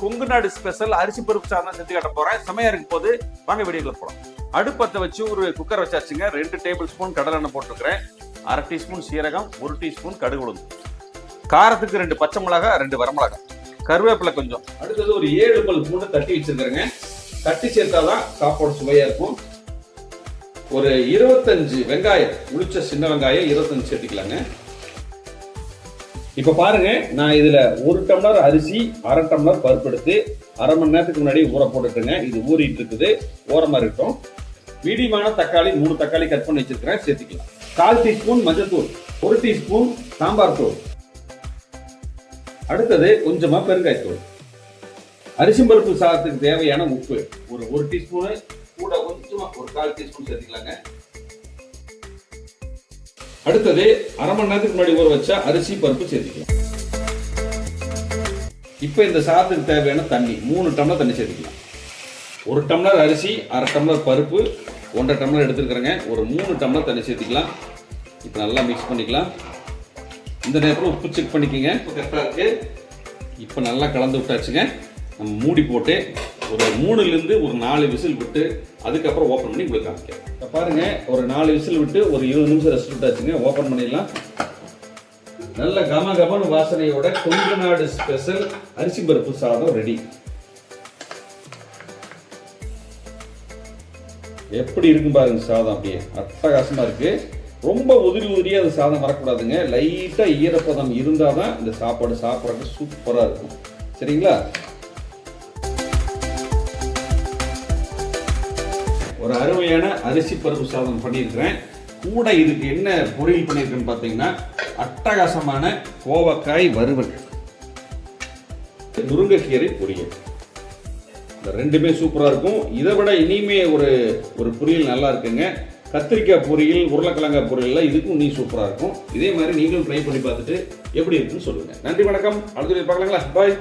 கொங்கு நாடு ஸ்பெஷல் அரிசி பருப்பு சாதம் செஞ்சு காட்ட போறேன். செமையா இருக்கும் போது வாங்க வீடியோக்குள்ள போலாம். அடுப்பத்தை வச்சு ஒரு குக்கர் வச்சாச்சுங்க. 2 டேபிள் ஸ்பூன் கடலை எண்ணெய் போட்டுருக்கிறேன். 1/2 டீஸ்பூன் சீரகம், 1 டீஸ்பூன் கடுகு உளுந்து, காரத்துக்கு 2 பச்சை மிளகாய், 2 வரமிளகாய், கருவேப்பிலை கொஞ்சம். அடுத்தது ஒரு 7 பல் பூண்டு தட்டி வச்சிருக்கிறேங்க. தட்டி சேர்த்தாதான் சாப்பாடு சுவையா இருக்கும். ஒரு 25 வெங்காயம், உளிச்ச சின்ன வெங்காயம் 25 சேர்த்துக்கலாங்க. இப்ப பாருங்க, நான் இதுல 1 டம்ளர் அரிசி, 1/2 டம்ளர் பருப்பு எடுத்து 1/2 மணி நேரத்துக்கு முன்னாடி ஊற போட்டுட்டுங்க. இது ஊறிட்டு இருக்குது, ஓரமா இருக்கட்டும். மீடியமான தக்காளி 3 தக்காளி கட் பண்ணி வச்சிருக்கிறேன், சேர்த்துக்கலாம். 1/4 டீஸ்பூன் மஞ்சள் தூள், 1 டீஸ்பூன் சாம்பார் தூள், அடுத்தது கொஞ்சமா பெருங்காயத்தூள். அரிசி பருப்பு சாதத்துக்கு தேவையான உப்பு ஒரு 1 டீஸ்பூன், கூட கொஞ்சமா ஒரு 1/4 டீஸ்பூன் சேர்த்துக்கலாங்க. அடுத்தது 1/2 மணி நேரத்துக்கு முன்னாடி ஊற வச்சா அரிசி பருப்பு சேர்த்துக்கலாம். இப்ப இந்த சாதத்துக்கு தேவையான தண்ணி 3 டம்ளர் தண்ணி சேர்த்துக்கலாம். 1 டம்ளர் அரிசி, 1/2 டம்ளர் பருப்பு, 1/2 டம்ளர் எடுத்துருக்கிறேங்க. ஒரு 3 டம்ளர் தண்ணி சேர்த்துக்கலாம். இப்போ நல்லா மிக்ஸ் பண்ணிக்கலாம். இந்த நேரத்தில் உப்பு செக் பண்ணிக்கோங்க, இப்போ கரெக்டாக இருக்கு. இப்போ நல்லா கலந்து விட்டாச்சுங்க. நம்ம மூடி போட்டு ஒரு 3லிருந்து ஒரு 4 விசில் விட்டு அதுக்கப்புறம் ஓப்பன் பண்ணி உங்களுக்கு காமிக்கிறேன். இப்போ பாருங்க, ஒரு 4 விசில் விட்டு ஒரு 20 நிமிஷம் ரெஸ்ட் விட்டாச்சுங்க. ஓப்பன் பண்ணிடலாம். நல்ல கம கமன்னு வாசனையோட கொங்கு நாடு ஸ்பெஷல் அரிசி பருப்பு சாதம் ரெடி. எப்படி இருக்கும் பாருங்க சாதம், அப்படியே அட்டகாசமா இருக்கு. ரொம்ப உதிரியா அந்த சாதம் வரக்கூடாதுங்க. லைட்டா ஈரப்பதம் இருந்தாதான் இந்த சாப்பாடு சாப்பிட்றதுக்கு சூப்பரா இருக்கும். சரிங்களா? ஒரு அருமையான அரிசி பருப்பு சாதம் பண்ணியிருக்கிறேன். கூட இதுக்கு என்ன பொரியல் பண்ணியிருக்கேன்னு பார்த்தீங்கன்னா, அட்டகாசமான கோவக்காய் வறுவல், முருங்கைக்கீரை பொரியல். இந்த 2மே சூப்பராக இருக்கும். இதை விட இனிமே ஒரு பொரியல் நல்லா இருக்குங்க. கத்திரிக்காய் பொரியல், உருளைக்கிழங்காய் பொரியல்லாம் இதுக்கும் நீ சூப்பராக இருக்கும். இதே மாதிரி நீங்களும் ட்ரை பண்ணி பார்த்துட்டு எப்படி இருக்குன்னு சொல்லுங்க. நன்றி, வணக்கம். அடுத்த பார்க்கலாங்களா? பாய்.